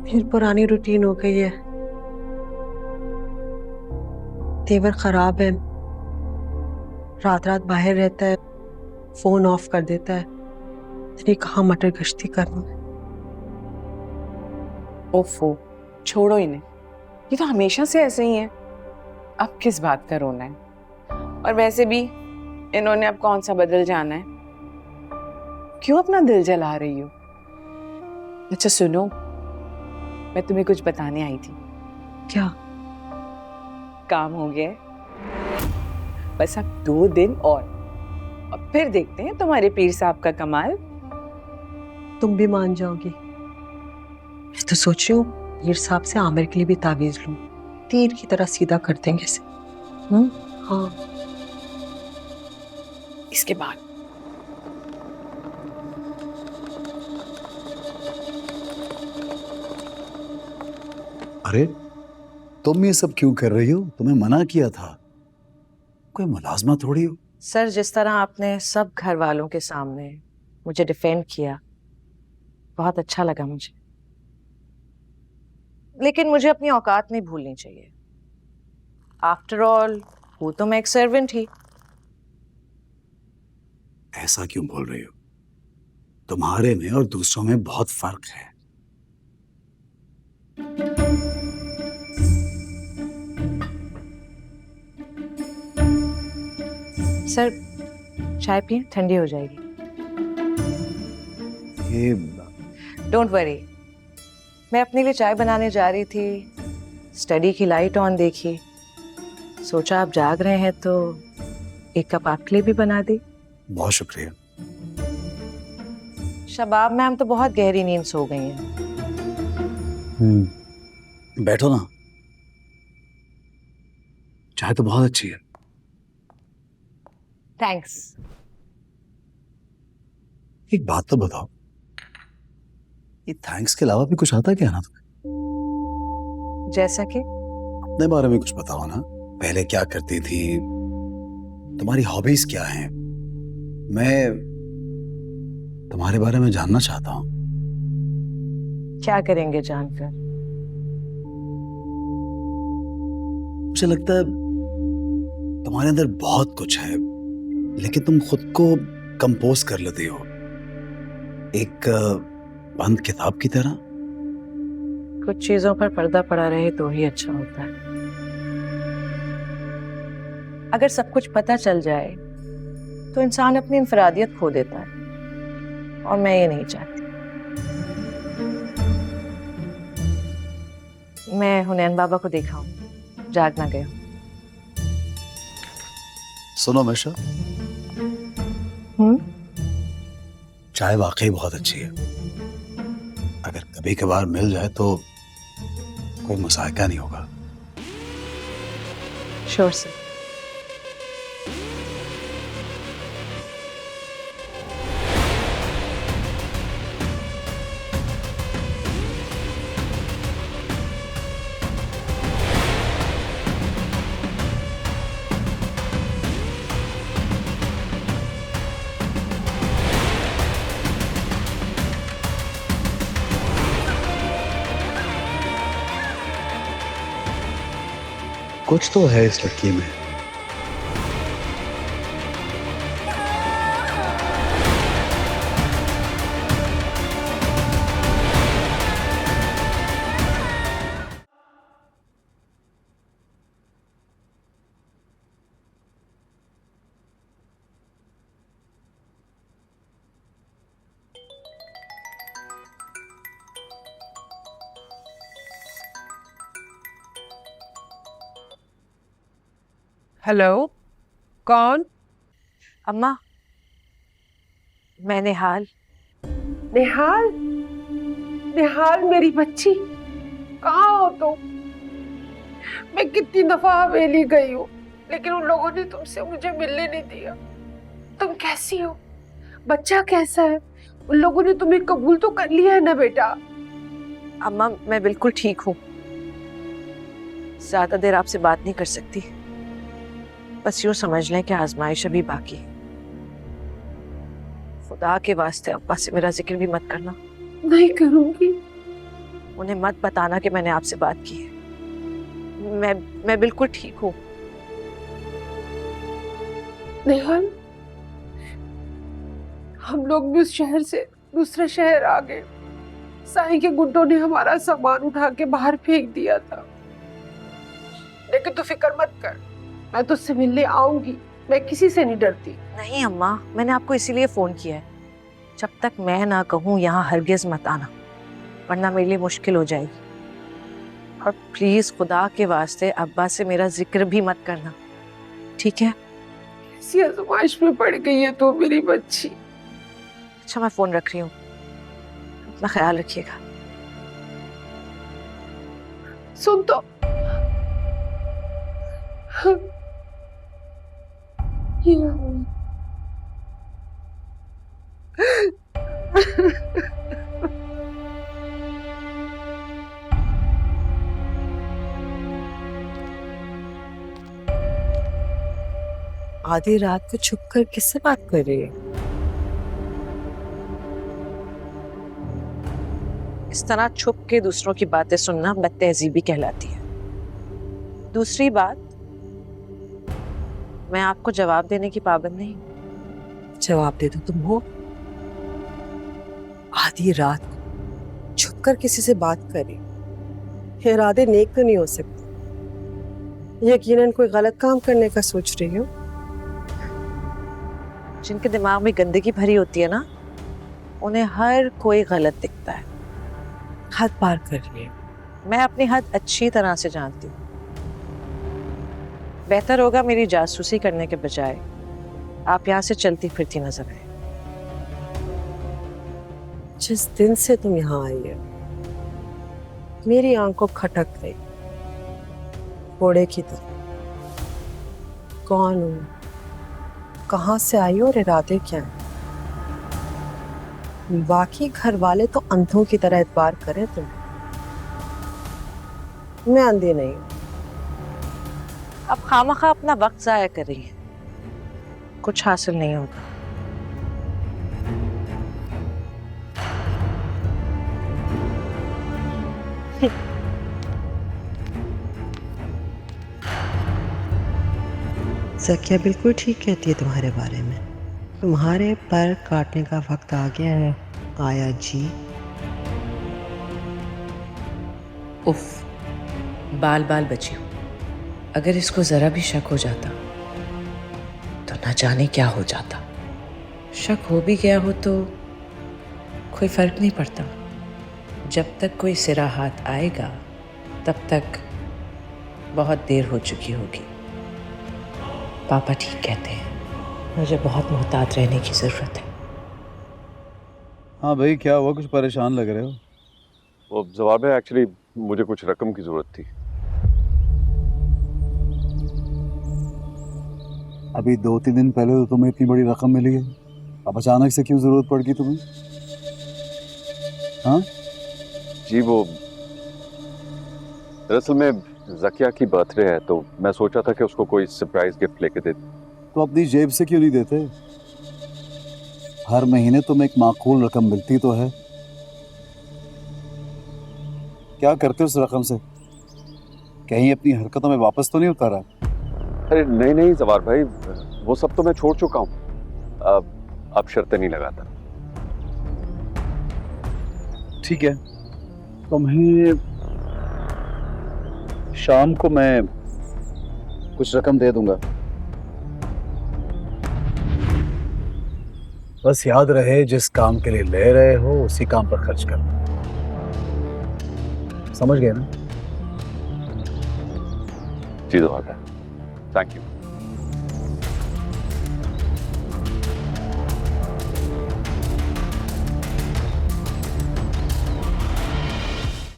फिर पुरानी रूटीन हो गई है। तेवर खराब है, रात रात बाहर रहता है, फोन ऑफ कर देता है। मैंने कहा मटर गश्ती करना है। ओफो, छोड़ो इन्हें, ये तो हमेशा से ऐसे ही है। अब किस बात का रोना है? और वैसे भी इन्होंने अब कौन सा बदल जाना है? क्यों अपना दिल जला रही हो? अच्छा सुनो, मैं तुम्हें कुछ बताने आई थी। क्या? काम हो गया है, बस अब 2 दिन और फिर देखते हैं तुम्हारे पीर साहब का कमाल। तुम भी मान जाओगी। मैं तो सोच रही हूँ पीर साहब से आमिर के लिए भी तावीज लूं, तीर की तरह सीधा कर देंगे इसे। हाँ। इसके बाद अरे तुम ये सब क्यों कर रही हो? तुम्हें मना किया था, कोई मुलाजमा थोड़ी हो। सर, जिस तरह आपने सब घर वालों के सामने मुझे डिफेंड किया, बहुत अच्छा लगा मुझे। लेकिन मुझे अपनी औकात नहीं भूलनी चाहिए। आफ्टर ऑल, वो तो मैं एक सर्वेंट ही। ऐसा क्यों बोल रही हो? तुम्हारे में और दूसरों में बहुत फर्क है। सर, चाय पिए, ठंडी हो जाएगी। ये डोंट वरी, मैं अपने लिए चाय बनाने जा रही थी, स्टडी की लाइट ऑन देखी, सोचा आप जाग रहे हैं तो एक कप आपके लिए भी बना दी। बहुत शुक्रिया। शबाब मैम तो बहुत गहरी नींद सो गई हैं। बैठो ना, चाय तो बहुत अच्छी है। थैंक्स। एक बात तो बताओ, ये थैंक्स के अलावा भी कुछ आता है क्या ना तुम्हें? जैसा कि अपने बारे में कुछ बताओ ना। पहले क्या करती थी, तुम्हारी हॉबीज क्या हैं? मैं तुम्हारे बारे में जानना चाहता हूँ। क्या करेंगे जानकर? मुझे लगता है तुम्हारे अंदर बहुत कुछ है, लेकिन तुम खुद को कंपोज कर लेती हो, एक बंद किताब की तरह। कुछ चीजों पर पर्दा पड़ा रहे तो ही अच्छा होता है। अगर सब कुछ पता चल जाए तो इंसान अपनी इंफरादियत खो देता है, और मैं ये नहीं चाहती। मैं हुनैन बाबा को देखा हूँ, जाग ना गए हो। सुनो मिशा, चाय वाकई बहुत अच्छी है। अगर कभी कभार मिल जाए तो कोई मुसायका नहीं होगा। Sure sir. कुछ तो है इस लड़की में। हेलो, कौन? अम्मा, मैं निहाल। निहाल? निहाल मेरी बच्ची, कहाँ हो तुम? मैं कितनी दफा हवेली गई हूँ, लेकिन उन लोगों ने तुमसे मुझे मिलने नहीं दिया। तुम कैसी हो? बच्चा कैसा है? उन लोगों ने तुम्हें कबूल तो कर लिया है ना बेटा? अम्मा, मैं बिल्कुल ठीक हूँ। ज्यादा देर आपसे बात नहीं कर सकती, बस यूं समझ लें कि आजमाइश अभी बाकी है। खुदा के वास्ते अब्बा से मेरा जिक्र भी मत करना। नहीं करूंगी, उन्हें मत बताना कि मैंने आपसे बात की है। मैं बिल्कुल ठीक हूँ। नेहाल, हम लोग भी उस शहर से दूसरे शहर आ गए। साईं के गुंडों ने हमारा सामान उठा के बाहर फेंक दिया था, लेकिन तू फिक्र मत कर, मैं तुझसे मिलने आऊंगी। मैं किसी से नहीं डरती। नहीं अम्मा, मैंने आपको इसीलिए फोन किया है। जब तक मैं ना कहूँ यहाँ हरगिज मत आना, वरना मेरे लिए मुश्किल हो जाएगी। और प्लीज खुदा के वास्ते अब्बा से मेरा जिक्र भी मत करना, ठीक है? ऐसी आजमाइश में पड़ गई है तो मेरी बच्ची। अच्छा, मैं फोन रख रही हूँ, अपना ख्याल रखिएगा। सुन तो, आधी रात को छुप कर किससे बात कर रही है? इस तरह छुप के दूसरों की बातें सुनना बदतहजीबी कहलाती है। दूसरी बात, मैं आपको जवाब देने की पाबंद नहीं। जवाब दे दो तुम हो। आधी रात को छुप कर किसी से बात करी, इरादे नेक तो नहीं हो सकते। यकीनन कोई गलत काम करने का सोच रही हो। जिनके दिमाग में गंदगी भरी होती है ना, उन्हें हर कोई गलत दिखता है। हद पार कर रही है। मैं अपनी हद अच्छी तरह से जानती हूँ। बेहतर होगा मेरी जासूसी करने के बजाय आप यहाँ से चलती फिरती नजर आए। जिस दिन से तुम यहाँ आई हो, मेरी आंखों खटक गई घोड़े की तरह। कौन हो, कहाँ से आई हो और इरादे क्या हैं? बाकी घर वाले तो अंधों की तरह एतबार करें तुम्हें, मैं अंधी नहीं हूँ। अब खामखा अपना वक्त जाया कर रही है, कुछ हासिल नहीं होगा। ज़किया बिल्कुल ठीक कहती है तुम्हारे बारे में। तुम्हारे पर काटने का वक्त आ गया है आया जी। उफ, बाल बाल बची हूँ। अगर इसको जरा भी शक हो जाता तो न जाने क्या हो जाता। शक हो भी गया हो तो कोई फर्क नहीं पड़ता। जब तक कोई सिरा हाथ आएगा तब तक बहुत देर हो चुकी होगी। पापा ठीक कहते हैं, मुझे बहुत मोहतात रहने की ज़रूरत है। हाँ भाई, क्या हुआ? कुछ परेशान लग रहे हो। वो जवाब है, एक्चुअली मुझे कुछ रकम की जरूरत थी। अभी 2-3 दिन पहले तो तुम्हें इतनी बड़ी रकम मिली है, अब अचानक से क्यों जरूरत पड़ गई तुम्हें? हाँ जी, वो दरअसल में ज़किया की बर्थडे है तो मैं सोचा था कि उसको कोई सरप्राइज गिफ्ट लेके दे। तो अपनी जेब से क्यों नहीं देते? हर महीने तुम्हें एक माकूल रकम मिलती तो है। क्या करते हो उस रकम से? कहीं अपनी हरकतों में वापस तो नहीं उतारा? अरे नहीं नहीं जवार भाई, वो सब तो मैं छोड़ चुका हूँ। अब शर्तें नहीं लगाता। ठीक है, तुम्हें शाम को मैं कुछ रकम दे दूंगा। बस याद रहे, जिस काम के लिए ले रहे हो उसी काम पर खर्च करना। समझ गए ना? जी जवार भाई, थैंक यू।